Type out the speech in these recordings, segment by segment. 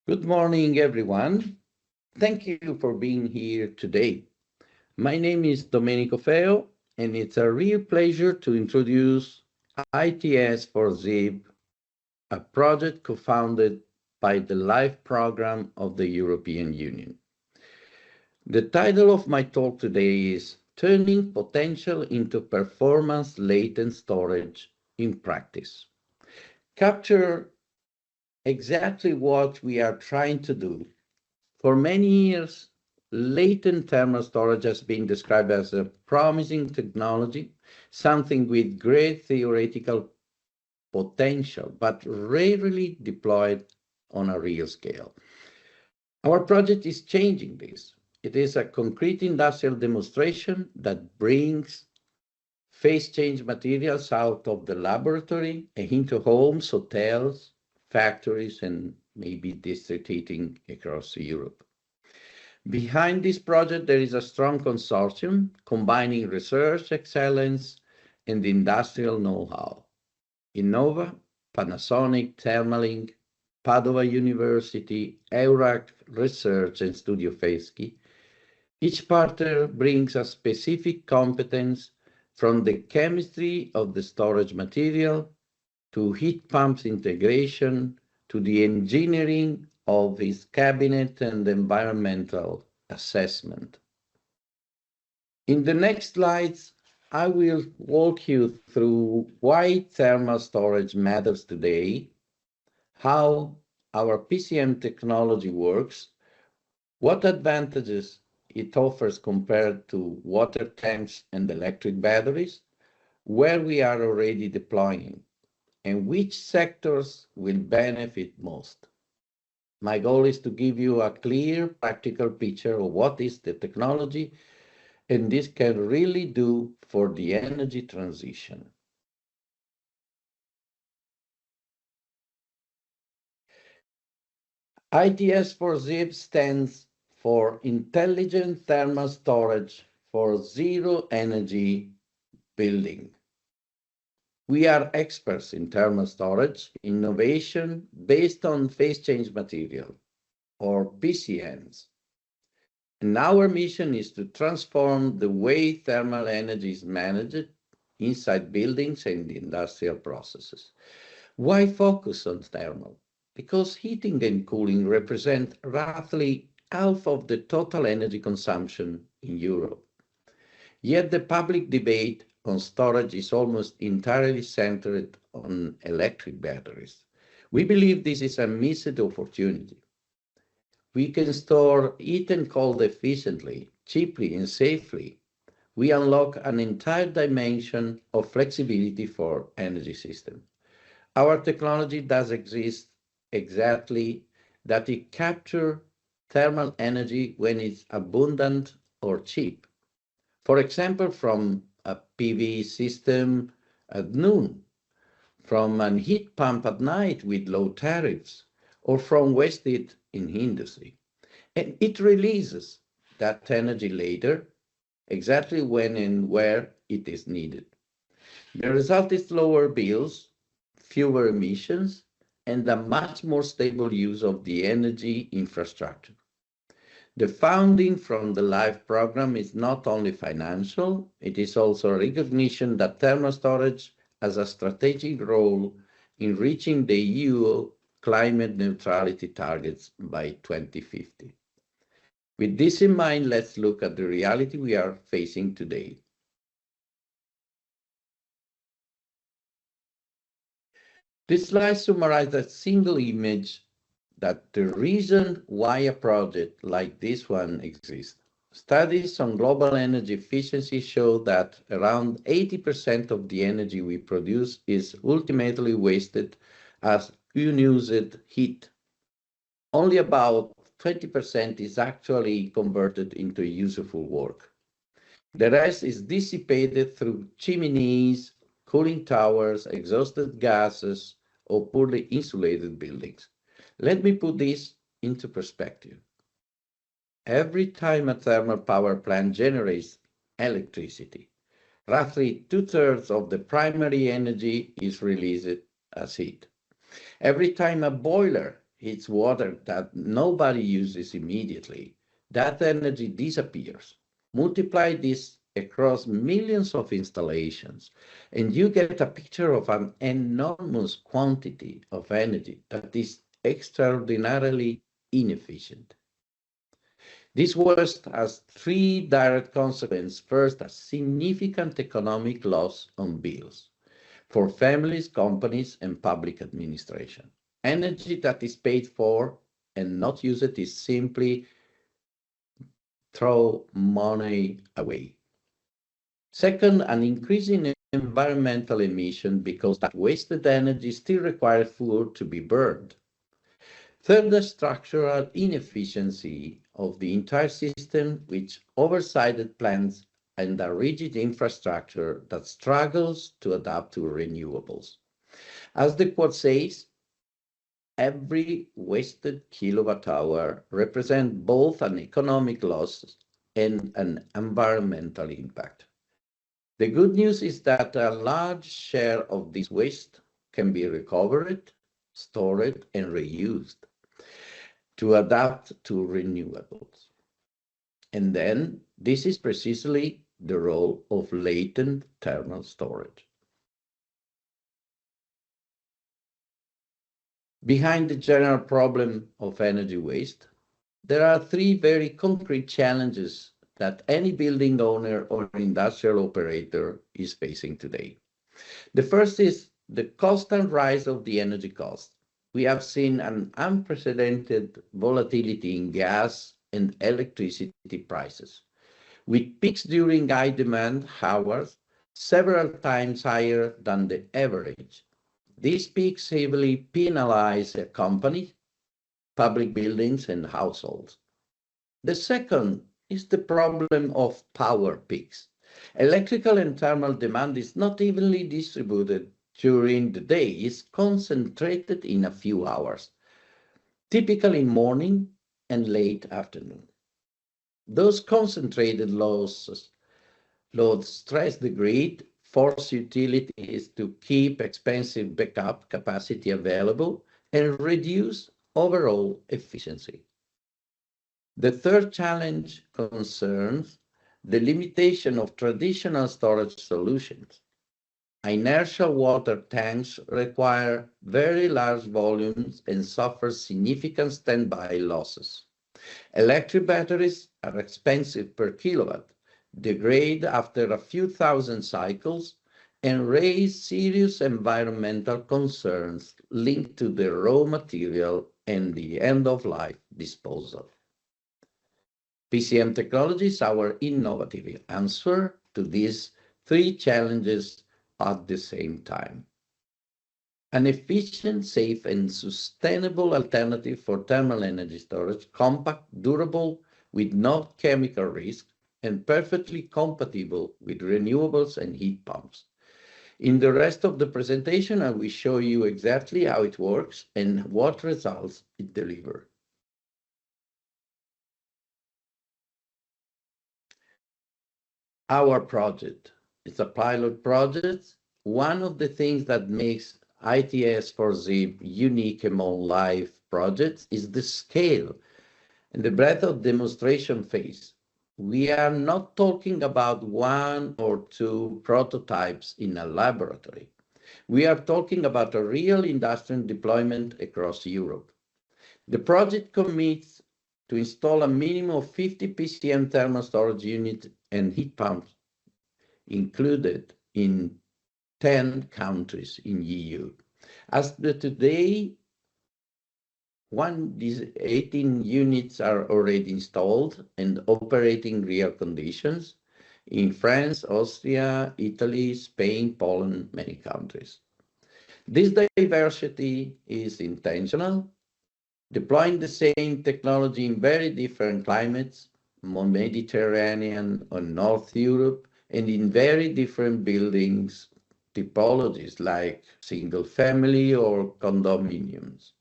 Good morning, everyone. Thank you for being here today. My name is Domenico Feo, and it's a real pleasure to introduce iTS4ZEB, a project co-founded by the LIFE program of the European Union. The title of my talk today is Turning Potential into Performance Latent Storage in Practice. Capture exactly what we are trying to do. For many years, latent thermal storage has been described as a promising technology, something with great theoretical potential, but rarely deployed on a real scale. Our project is changing this. It is a concrete industrial demonstration that brings phase change materials out of the laboratory and into homes, hotels, factories, and maybe district heating across Europe. Behind this project, there is a strong consortium combining research excellence and industrial know-how. Innova, Panasonic, Thermalink, Padova University, Eurac Research, and Studio Feschi. Each partner brings a specific competence from the chemistry of the storage material to heat pumps integration to the engineering of its cabinet and environmental assessment. In the next slides, I will walk you through why thermal storage matters today, how our PCM technology works, what advantages it offers compared to water tanks and electric batteries, where we are already deploying, and which sectors will benefit most. My goal is to give you a clear, practical picture of what is the technology and this can really do for the energy transition. iTS4ZEB stands for Intelligent Thermal Storage for Zero Energy Building. We are experts in thermal storage innovation based on phase change material, or PCMs. And our mission is to transform the way thermal energy is managed inside buildings and industrial processes. Why focus on thermal? Because heating and cooling represent roughly half of the total energy consumption in Europe. Yet the public debate on storage is almost entirely centered on electric batteries. We believe this is a missed opportunity. We can store heat and cold efficiently, cheaply, and safely. We unlock an entire dimension of flexibility for energy system. Our technology does exist exactly that it captures thermal energy when it's abundant or cheap. For example, from a PV system at noon, from an heat pump at night with low tariffs, or from waste heat in industry. And it releases that energy later, exactly when and where it is needed. The result is lower bills, fewer emissions, and a much more stable use of the energy infrastructure. The funding from the LIFE program is not only financial, it is also a recognition that thermal storage has a strategic role in reaching the EU climate neutrality targets by 2050. With this in mind, let's look at the reality we are facing today. This slide summarizes a single image that the reason why a project like this one exists. Studies on global energy efficiency show that around 80% of the energy we produce is ultimately wasted as unused heat. Only about 20% is actually converted into useful work. The rest is dissipated through chimneys, cooling towers, exhausted gases, or poorly insulated buildings. Let me put this into perspective. Every time a thermal power plant generates electricity, roughly 2/3 of the primary energy is released as heat. Every time a boiler It's water that nobody uses immediately. That energy disappears. Multiply this across millions of installations, and you get a picture of an enormous quantity of energy that is extraordinarily inefficient. This waste has three direct consequences. First, a significant economic loss on bills for families, companies, and public administration. Energy that is paid for and not used is simply throw money away. Second, an increase in environmental emission because that wasted energy still requires fuel to be burned. Third, the structural inefficiency of the entire system, which oversized plants and a rigid infrastructure that struggles to adapt to renewables. As the quote says, every wasted kilowatt hour represents both an economic loss and an environmental impact. The good news is that a large share of this waste can be recovered, stored, and reused to adapt to renewables. And then this is precisely the role of latent thermal storage. Behind the general problem of energy waste, there are three very concrete challenges that any building owner or industrial operator is facing today. The first is the constant rise of the energy cost. We have seen an unprecedented volatility in gas and electricity prices, with peaks during high demand hours several times higher than the average. These peaks heavily penalize companies, public buildings, and households. The second is the problem of power peaks. Electrical and thermal demand is not evenly distributed during the day. It's concentrated in a few hours, typically morning and late afternoon. Those concentrated loads stress the grid, force utilities to keep expensive backup capacity available, and reduce overall efficiency. The third challenge concerns the limitation of traditional storage solutions. Inertial water tanks require very large volumes and suffer significant standby losses. Electric batteries are expensive per kilowatt, degrade after a few thousand cycles, and raise serious environmental concerns linked to the raw material and the end-of-life disposal. PCM technology is our innovative answer to these three challenges at the same time. An efficient, safe, and sustainable alternative for thermal energy storage, compact, durable, with no chemical risk, and perfectly compatible with renewables and heat pumps. In the rest of the presentation, I will show you exactly how it works and what results it delivers. Our project is a pilot project. One of the things that makes iTS4ZEB unique among live projects is the scale and the breadth of demonstration phase. We are not talking about one or two prototypes in a laboratory. We are talking about a real industrial deployment across Europe. The project commits to install a minimum of 50 PCM thermal storage units and heat pumps included in 10 countries in EU. As of today, these 18 units are already installed and operating real conditions in France, Austria, Italy, Spain, Poland, many countries. This diversity is intentional, deploying the same technology in very different climates, Mediterranean or North Europe, and in very different buildings typologies like single family or condominiums.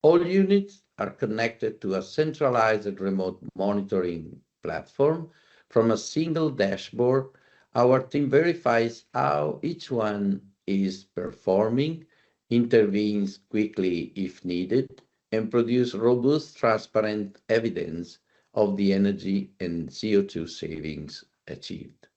All units are connected to a centralized remote monitoring platform from a single dashboard. Our team verifies how each one is performing, intervenes quickly if needed, and produce robust, transparent evidence of the energy and CO2 savings achieved.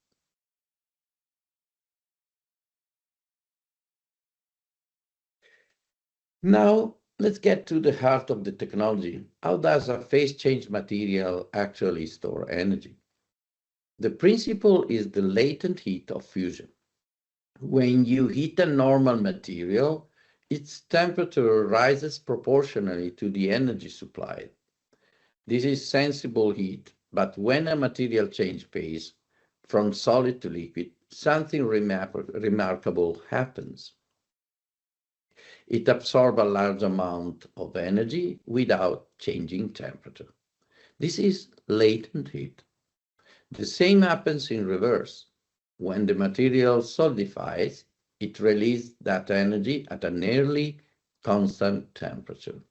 Now, let's get to the heart of the technology. How does a phase change material actually store energy? The principle is the latent heat of fusion. When you heat a normal material, its temperature rises proportionally to the energy supplied. This is sensible heat, but when a material changes phase from solid to liquid, something remarkable happens. It absorbs a large amount of energy without changing temperature. This is latent heat. The same happens in reverse. When the material solidifies, it releases that energy at a nearly constant temperature.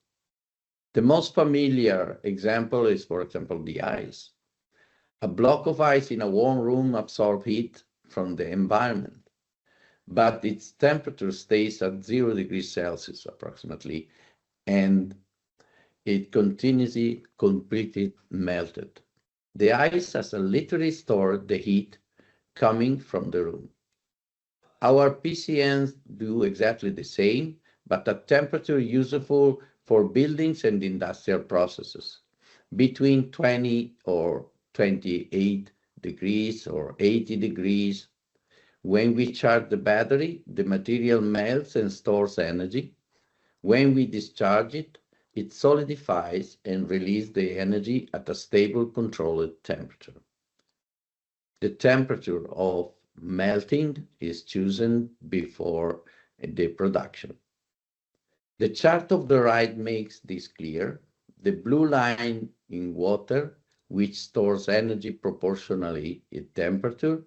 The most familiar example is, for example, the ice. A block of ice in a warm room absorbs heat from the environment, but its temperature stays at 0 degrees Celsius approximately, and it continuously completely melted. The ice has literally stored the heat coming from the room. Our PCMs do exactly the same, but at temperature useful for buildings and industrial processes, between 20 or 28 degrees or 80 degrees. When we charge the battery, the material melts and stores energy. When we discharge it, it solidifies and releases the energy at a stable, controlled temperature. The temperature of melting is chosen before the production. The chart of the right makes this clear. The blue line in water, which stores energy proportionally in temperature.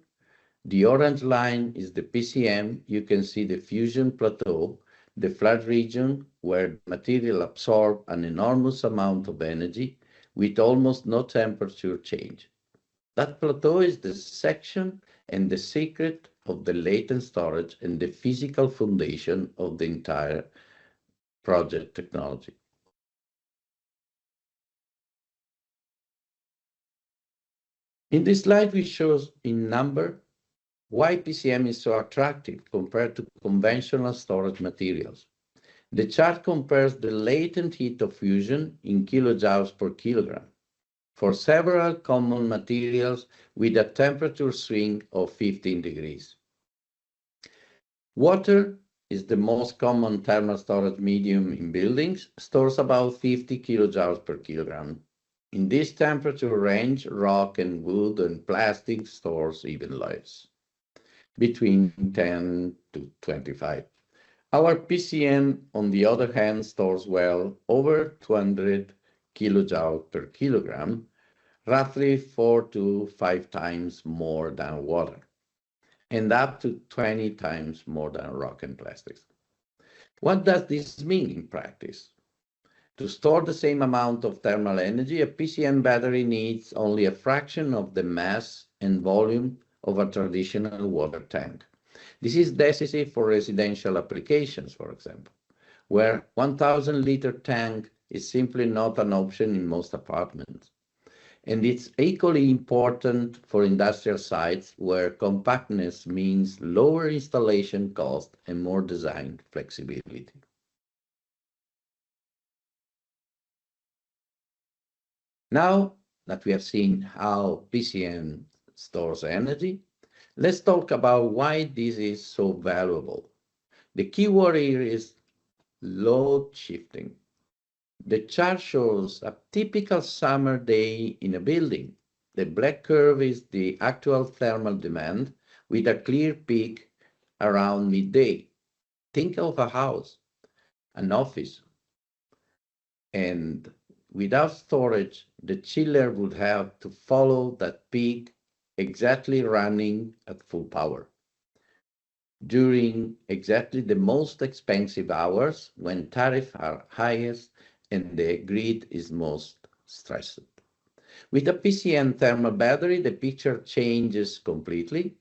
The orange line is the PCM. You can see the fusion plateau, the flat region where the material absorbs an enormous amount of energy with almost no temperature change. That plateau is the section and the secret of the latent storage and the physical foundation of the entire project technology. In this slide, we show in number why PCM is so attractive compared to conventional storage materials. The chart compares the latent heat of fusion in kilojoules per kilogram for several common materials with a temperature swing of 15 degrees. Water is the most common thermal storage medium in buildings, stores about 50 kilojoules per kilogram. In this temperature range, rock and wood and plastic stores even less, between 10 to 25. Our PCM, on the other hand, stores well over 200 kilojoules per kilogram, roughly 4 to 5 times more than water, and up to 20 times more than rock and plastics. What does this mean in practice? To store the same amount of thermal energy, a PCM battery needs only a fraction of the mass and volume of a traditional water tank. This is decisive for residential applications, for example, where 1,000-liter tank is simply not an option in most apartments. And it's equally important for industrial sites where compactness means lower installation cost and more design flexibility. Now that we have seen how PCM stores energy, let's talk about why this is so valuable. The key word here is load shifting. The chart shows a typical summer day in a building. The black curve is the actual thermal demand with a clear peak around midday. Think of a house, an office, and without storage, the chiller would have to follow that peak exactly running at full power during exactly the most expensive hours when tariffs are highest and the grid is most stressed. With a PCM thermal battery, the picture changes completely.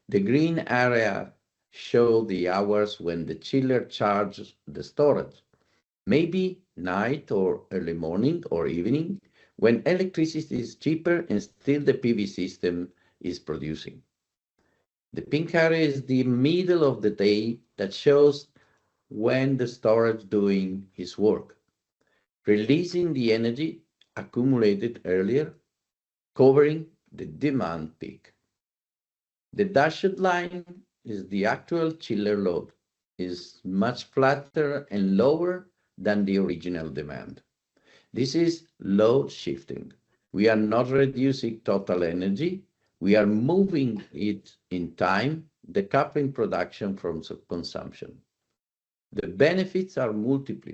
The green area shows the hours when the chiller charges the storage. Maybe night or early morning or evening, when electricity is cheaper and still the PV system is producing. The pink area is the middle of the day that shows when the storage doing its work, releasing the energy accumulated earlier, covering the demand peak. The dashed line is the actual chiller load, is much flatter and lower than the original demand. This is load shifting. We are not reducing total energy, we are moving it in time, decoupling production from consumption. The benefits are multiple.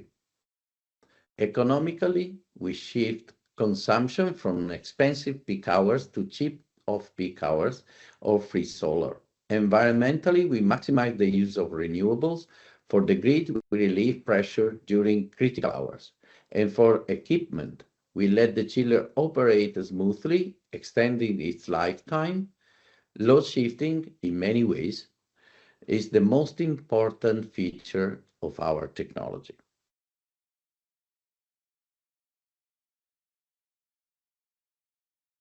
Economically, we shift consumption from expensive peak hours to cheap off-peak hours or free solar. Environmentally, we maximize the use of renewables. For the grid, we relieve pressure during critical hours. And for equipment, we let the chiller operate smoothly, extending its lifetime. Load shifting, in many ways, is the most important feature of our technology.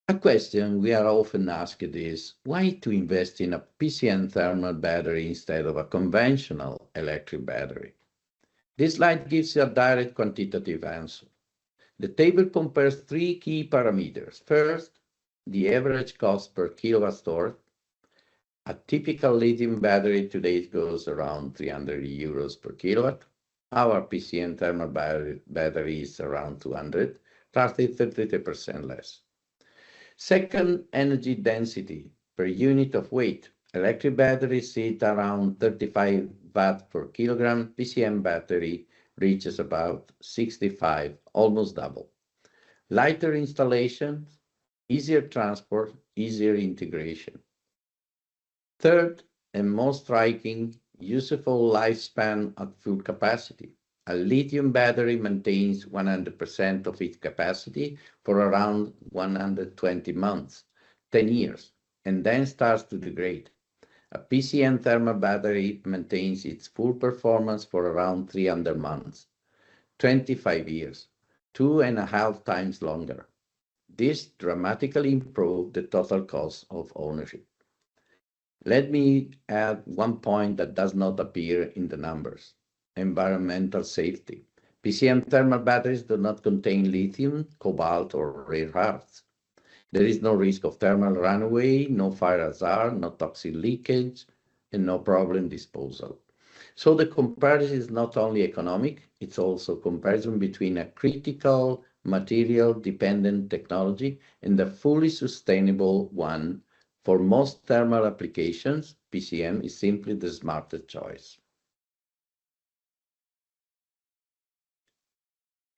A question we are often asked is, why to invest in a PCM thermal battery instead of a conventional electric battery? This slide gives a direct quantitative answer. The table compares three key parameters. First, the average cost per kilowatt stored. A typical lithium battery today goes around 300 euros per kilowatt. Our PCM thermal battery is around 200, roughly 33% less. Second, energy density per unit of weight. Electric batteries sit around 35 watt per kilogram. PCM battery reaches about 65, almost double. Lighter installations, easier transport, easier integration. Third, and most striking, useful lifespan at full capacity. A lithium battery maintains 100% of its capacity for around 120 months, 10 years, and then starts to degrade. A PCM thermal battery maintains its full performance for around 300 months, 25 years, 2.5 times longer. This dramatically improved the total cost of ownership. Let me add one point that does not appear in the numbers. Environmental safety. PCM thermal batteries do not contain lithium, cobalt, or rare earths. There is no risk of thermal runaway, no fire hazard, no toxic leakage, and no problem disposal. So the comparison is not only economic, it's also comparison between a critical material-dependent technology and a fully sustainable one. For most thermal applications, PCM is simply the smartest choice.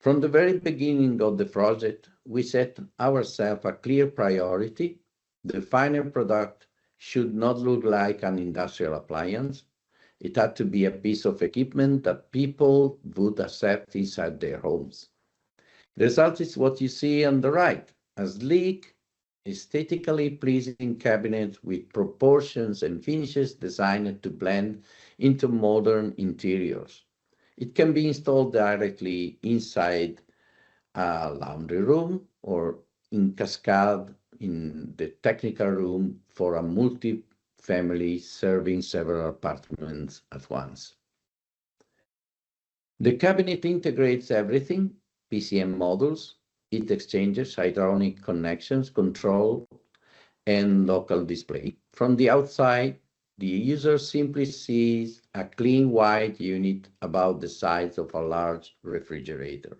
From the very beginning of the project, we set ourselves a clear priority. The final product should not look like an industrial appliance. It had to be a piece of equipment that people would accept inside their homes. The result is what you see on the right, a sleek, aesthetically pleasing cabinet with proportions and finishes designed to blend into modern interiors. It can be installed directly inside a laundry room or in cascade in the technical room for a multi-family serving several apartments at once. The cabinet integrates everything: PCM modules, heat exchangers, hydraulic connections, control, and local display. From the outside, the user simply sees a clean white unit about the size of a large refrigerator.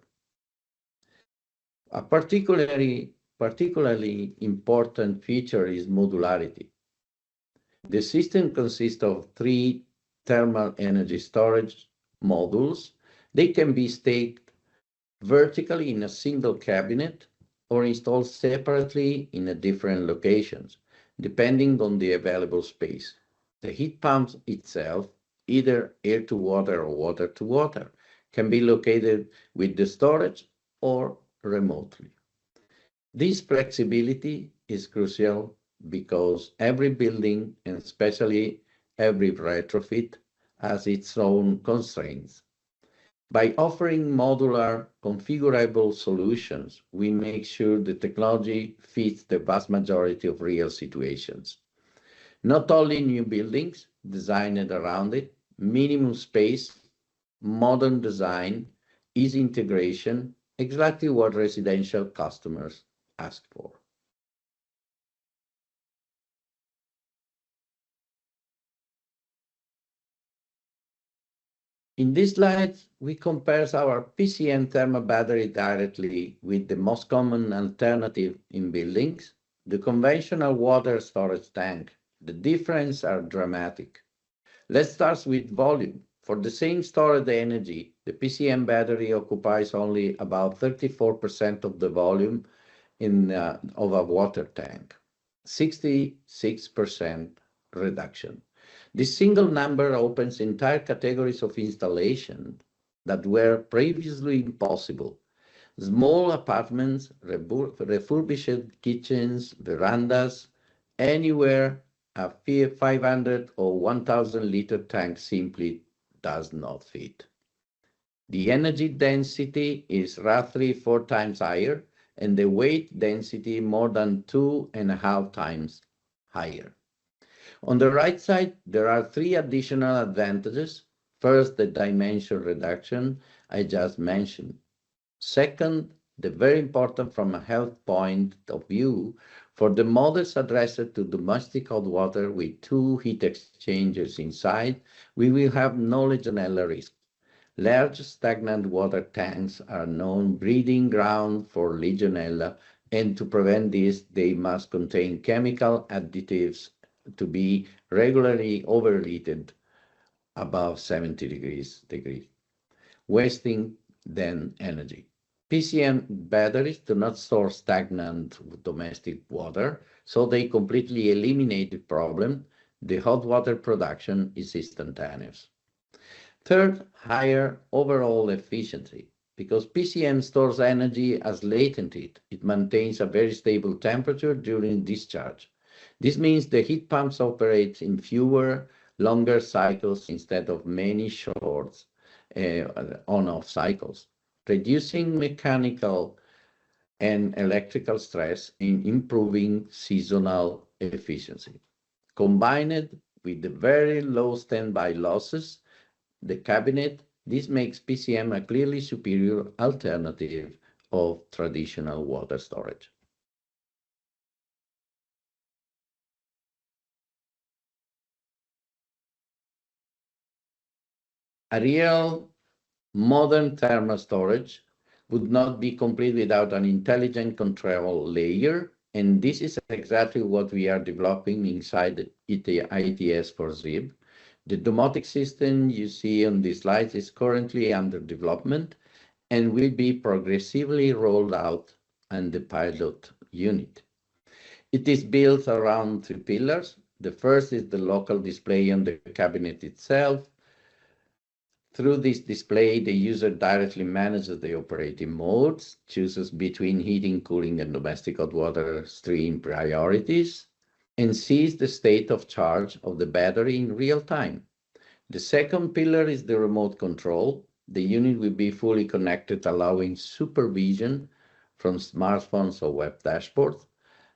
A particularly important feature is modularity. The system consists of 3 thermal energy storage modules. They can be staked vertically in a single cabinet or installed separately in different locations, depending on the available space. The heat pump itself, either air to water or water to water, can be located with the storage or remotely. This flexibility is crucial because every building, and especially every retrofit, has its own constraints. By offering modular, configurable solutions, we make sure the technology fits the vast majority of real situations. Not only new buildings designed around it, minimum space, modern design, easy integration, exactly what residential customers ask for. In this slide, we compare our PCM thermal battery directly with the most common alternative in buildings, the conventional water storage tank. The differences are dramatic. Let's start with volume. For the same stored energy, the PCM battery occupies only about 34% of the volume of a water tank, 66% reduction. This single number opens entire categories of installation that were previously impossible. Small apartments, refurbished kitchens, verandas, anywhere a 500 or 1,000 liter tank simply does not fit. The energy density is roughly 4 times higher, and the weight density more than 2.5 times higher. On the right side, there are 3 additional advantages. First, the dimension reduction I just mentioned. Second, the very important from a health point of view, for the models addressed to domestic hot water with 2 heat exchangers inside, we will have no Legionella risk. Large stagnant water tanks are known breeding ground for Legionella, and to prevent this, they must contain chemical additives to be regularly overheated above 70 degrees, wasting then energy. PCM batteries do not store stagnant domestic water, so they completely eliminate the problem. The hot water production is instantaneous. Third, higher overall efficiency. Because PCM stores energy as latent heat, it maintains a very stable temperature during discharge. This means the heat pumps operate in fewer, longer cycles instead of many short on-off cycles, reducing mechanical and electrical stress and improving seasonal efficiency. Combined with the very low standby losses, the cabinet, this makes PCM a clearly superior alternative of traditional water storage. A real modern thermal storage would not be complete without an intelligent control layer, and this is exactly what we are developing inside the iTS4ZEB. The domotic system you see on this slide is currently under development and will be progressively rolled out in the pilot unit. It is built around 3 pillars. The first is the local display on the cabinet itself. Through this display, the user directly manages the operating modes, chooses between heating, cooling, and domestic hot water stream priorities, and sees the state of charge of the battery in real time. The second pillar is the remote control. The unit will be fully connected, allowing supervision from smartphones or web dashboards.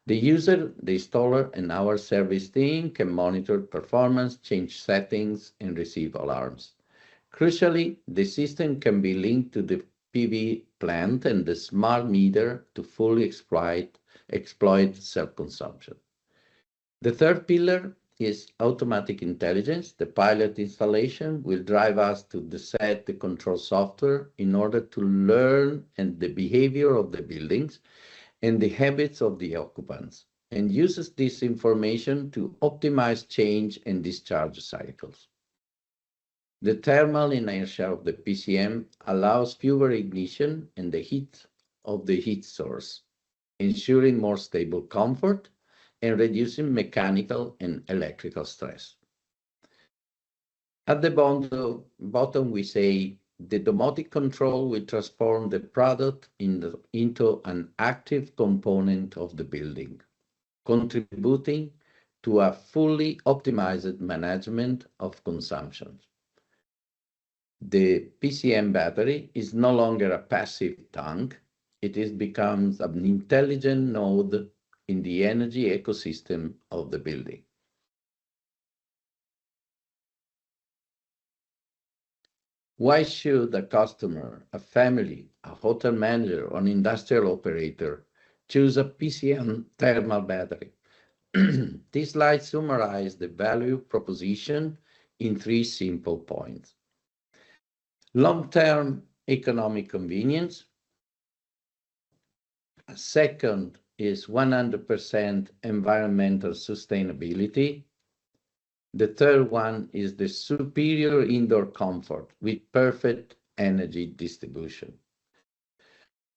The user, the installer, and our service team can monitor performance, change settings, and receive alarms. Crucially, the system can be linked to the PV plant and the smart meter to fully exploit self-consumption. The third pillar is automatic intelligence. The pilot installation will drive us to set the control software in order to learn the behavior of the buildings and the habits of the occupants, and uses this information to optimize change and discharge cycles. The thermal inertia of the PCM allows fewer ignition and the heat of the heat source, ensuring more stable comfort and reducing mechanical and electrical stress. At the bottom, we say the domotic control will transform the product into an active component of the building, contributing to a fully optimized management of consumption. The PCM battery is no longer a passive tank. Becomes an intelligent node in the energy ecosystem of the building. Why should a customer, a family, a hotel manager, or an industrial operator choose a PCM thermal battery? This slide summarizes the value proposition in 3 simple points. Long-term economic convenience. Second is 100% environmental sustainability. The third one is the superior indoor comfort with perfect energy distribution.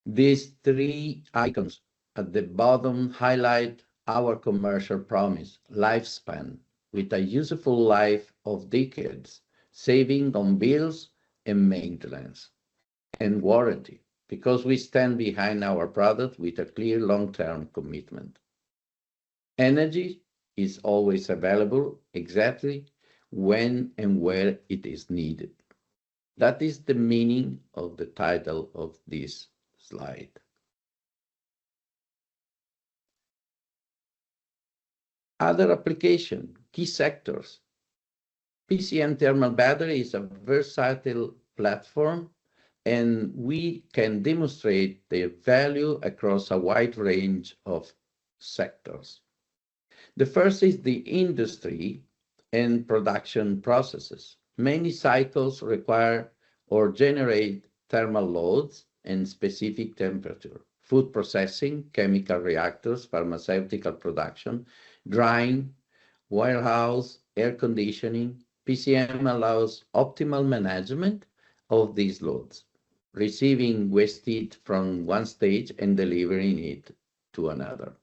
These 3 icons at the bottom highlight our commercial promise, lifespan, with a useful life of decades, saving on bills and maintenance, and warranty, because we stand behind our product with a clear long-term commitment. Energy is always available exactly when and where it is needed. That is the meaning of the title of this slide. Other application, key sectors. PCM thermal battery is a versatile platform, and we can demonstrate their value across a wide range of sectors. The first is the industry and production processes. Many cycles require or generate thermal loads and specific temperature. Food processing, chemical reactors, pharmaceutical production, drying, warehouse, air conditioning. PCM allows optimal management of these loads, receiving waste heat from one stage and delivering it to another.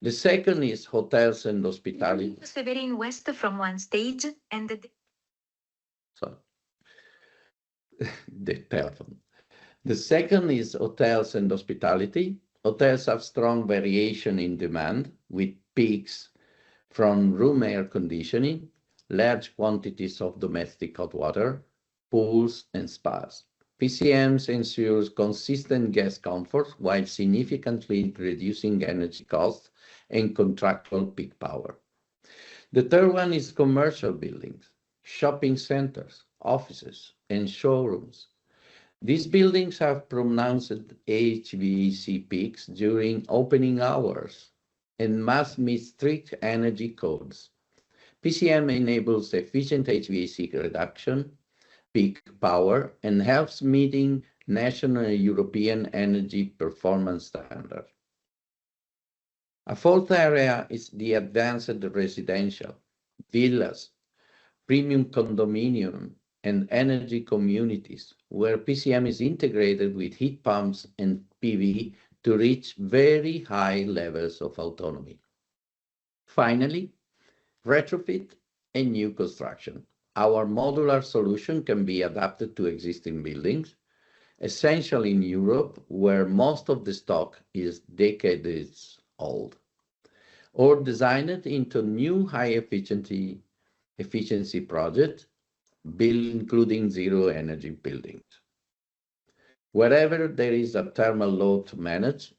The second is hotels and hospitality. Receiving waste from one stage and the telephone. The second is hotels and hospitality. Hotels have strong variation in demand with peaks from room air conditioning, large quantities of domestic hot water, pools, and spas. PCMs ensures consistent guest comfort while significantly reducing energy costs and contractual peak power. The third one is commercial buildings, shopping centers, offices, and showrooms. These buildings have pronounced HVAC peaks during opening hours and must meet strict energy codes. PCM enables efficient HVAC reduction, peak power, and helps meeting national and European energy performance standards. A fourth area is the advanced residential, villas, premium condominium, and energy communities, where PCM is integrated with heat pumps and PV to reach very high levels of autonomy. Finally, retrofit and new construction. Our modular solution can be adapted to existing buildings, essentially in Europe, where most of the stock is decades old, or designed into new high efficiency projects, including zero energy buildings. Wherever there is a thermal load to manage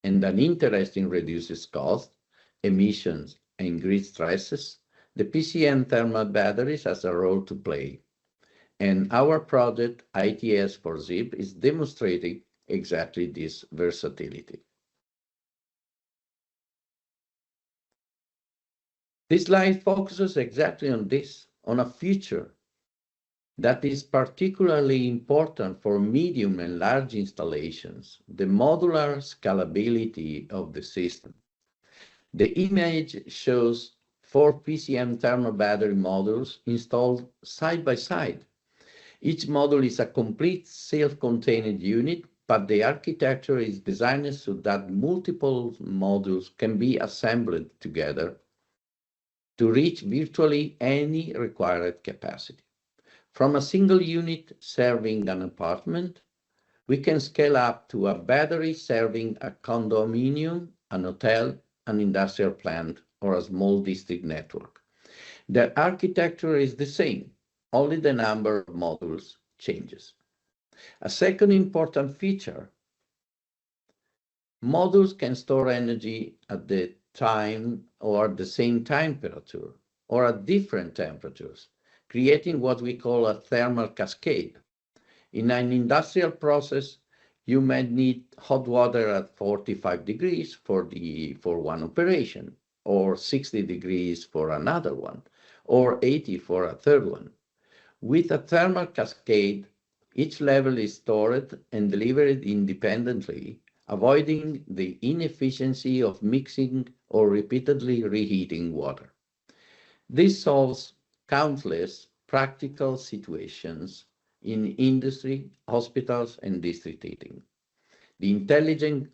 and an interest in reduces cost, emissions, and grid stresses, the PCM thermal batteries has a role to play. And our project, iTS4ZEB, is demonstrating exactly this versatility. This slide focuses exactly on this, on a future that is particularly important for medium and large installations, the modular scalability of the system. The image shows 4 PCM thermal battery modules installed side by side. Each module is a complete self-contained unit, but the architecture is designed so that multiple modules can be assembled together to reach virtually any required capacity. From a single unit serving an apartment, we can scale up to a battery serving a condominium, an hotel, an industrial plant, or a small district network. The architecture is the same, only the number of modules changes. A second important feature, modules can store energy at the time or the same temperature or at different temperatures, creating what we call a thermal cascade. In an industrial process, you might need hot water at 45 degrees for one operation, or 60 degrees for another one, or 80 for a third one. With a thermal cascade, each level is stored and delivered independently, avoiding the inefficiency of mixing or repeatedly reheating water. This solves countless practical situations in industry, hospitals, and district heating. The intelligent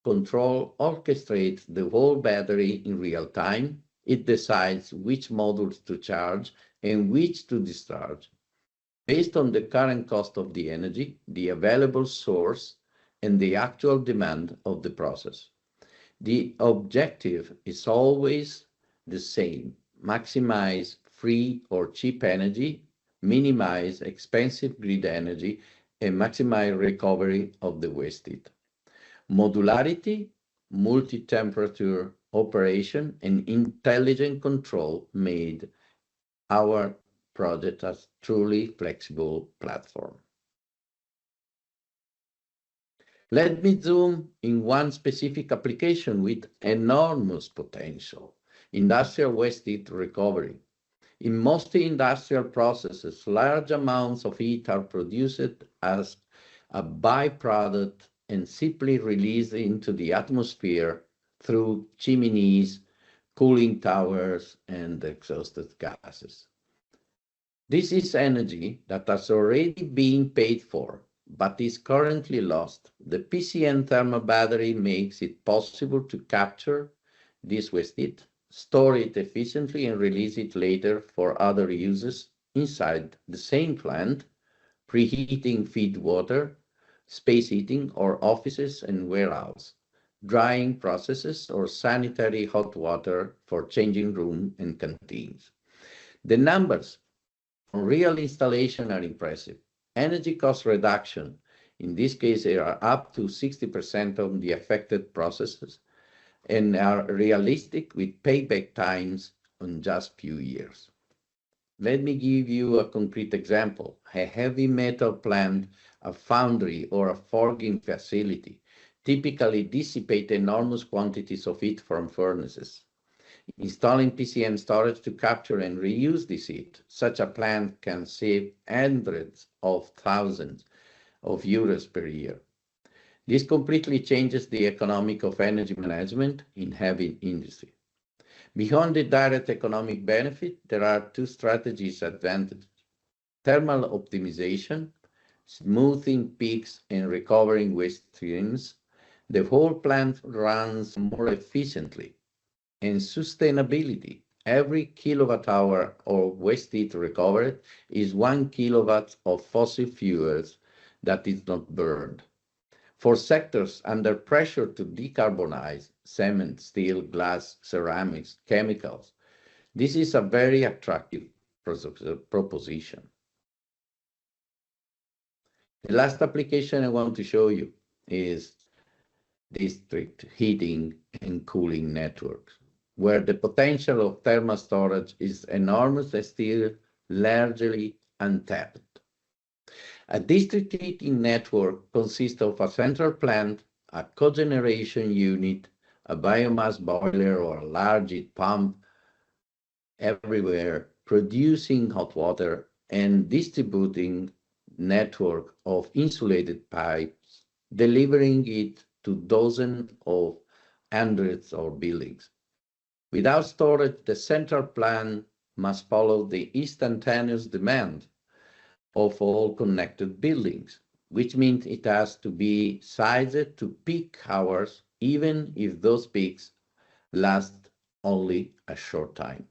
control orchestrates the whole battery in real time. It decides which modules to charge and which to discharge, based on the current cost of the energy, the available source, and the actual demand of the process. The objective is always the same: maximize free or cheap energy, minimize expensive grid energy, and maximize recovery of the waste heat. Modularity, multi-temperature operation, and intelligent control made our project a truly flexible platform. Let me zoom in one specific application with enormous potential: industrial waste heat recovery. In most industrial processes, large amounts of heat are produced as a byproduct and simply released into the atmosphere through chimneys, cooling towers, and exhausted gases. This is energy that has already been paid for, but is currently lost. The PCM thermal battery makes it possible to capture this waste heat, store it efficiently, and release it later for other uses inside the same plant: preheating feed water, space heating, or offices and warehouse, drying processes, or sanitary hot water for changing room and canteens. The numbers on real installation are impressive. Energy cost reduction, in this case, they are up to 60% of the affected processes, and are realistic with payback times on just few years. Let me give you a concrete example. A heavy metal plant, a foundry, or a forging facility typically dissipate enormous quantities of heat from furnaces. Installing PCM storage to capture and reuse this heat, such a plant can save hundreds of thousands of euros per year. This completely changes the economics of energy management in heavy industry. Beyond the direct economic benefit, there are two strategies advantages: thermal optimization, smoothing peaks and recovering waste streams. The whole plant runs more efficiently. And sustainability: every kilowatt hour of waste heat recovered is 1 kilowatt of fossil fuels that is not burned. For sectors under pressure to decarbonize, cement, steel, glass, ceramics, chemicals, this is a very attractive proposition. The last application I want to show you is district heating and cooling networks, where the potential of thermal storage is enormous and still largely untapped. A district heating network consists of a central plant, a cogeneration unit, a biomass boiler, or a large heat pump everywhere, producing hot water and distributing network of insulated pipes, delivering it to dozens of hundreds of buildings. Without storage, the central plant must follow the instantaneous demand of all connected buildings, which means it has to be sized to peak hours, even if those peaks last only a short time.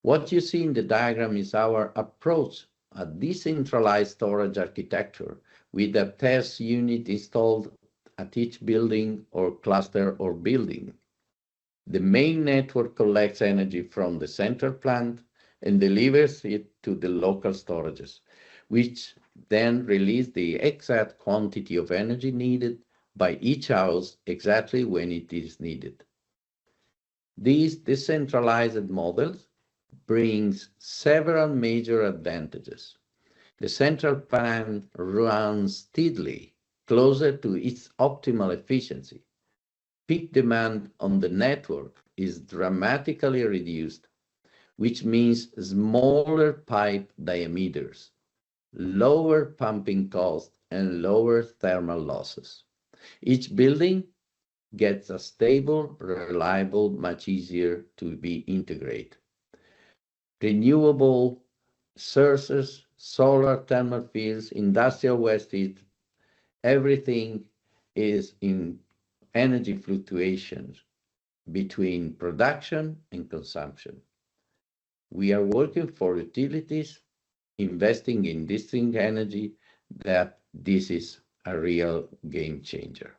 What you see in the diagram is our approach: a decentralized storage architecture with a test unit installed at each building or cluster or building. The main network collects energy from the central plant, and delivers it to the local storages, which then release the exact quantity of energy needed by each house exactly when it is needed. These decentralized models brings several major advantages. The central plant runs steadily, closer to its optimal efficiency. Peak demand on the network is dramatically reduced, which means smaller pipe diameters, lower pumping costs, and lower thermal losses. Each building gets a stable, reliable, much easier to be integrated. Renewable sources, solar thermal fields, industrial waste heat, everything is in energy fluctuations between production and consumption. We are working for utilities, investing in district energy, that this is a real game changer.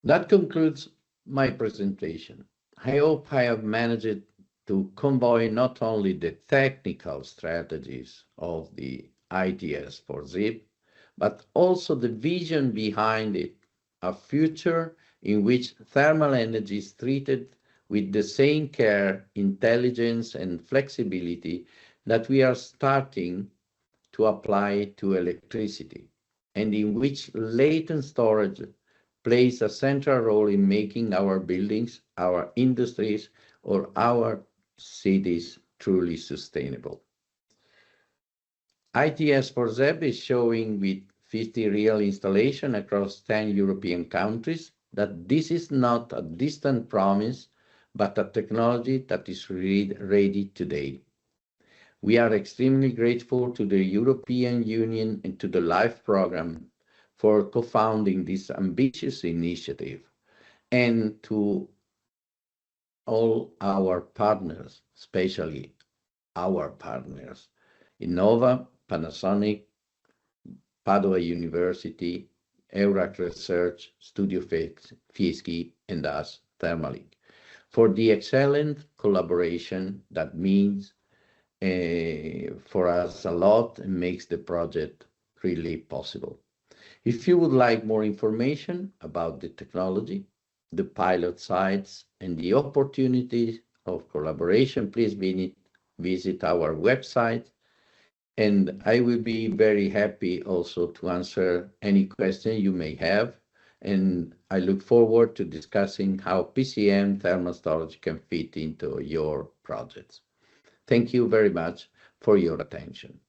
That concludes my presentation. I hope I have managed to convey not only the technical strategies of the iTS4ZEB, but also the vision behind it, a future in which thermal energy is treated with the same care, intelligence, and flexibility that we are starting to apply to electricity, and in which latent storage plays a central role in making our buildings, our industries, or our cities truly sustainable. iTS4ZEB is showing with 50 real installations across 10 European countries that this is not a distant promise, but a technology that is ready today. We are extremely grateful to the European Union and to the LIFE program for co-founding this ambitious initiative, and to all our partners, especially our partners, Innova, Panasonic, Padua University, Eurac Research, Studio Fieschi, and us, Thermalink, for the excellent collaboration that means for us a lot and makes the project really possible. If you would like more information about the technology, the pilot sites, and the opportunities of collaboration, please visit our website. And I will be very happy also to answer any question you may have. And I look forward to discussing how PCM thermal storage can fit into your projects. Thank you very much for your attention.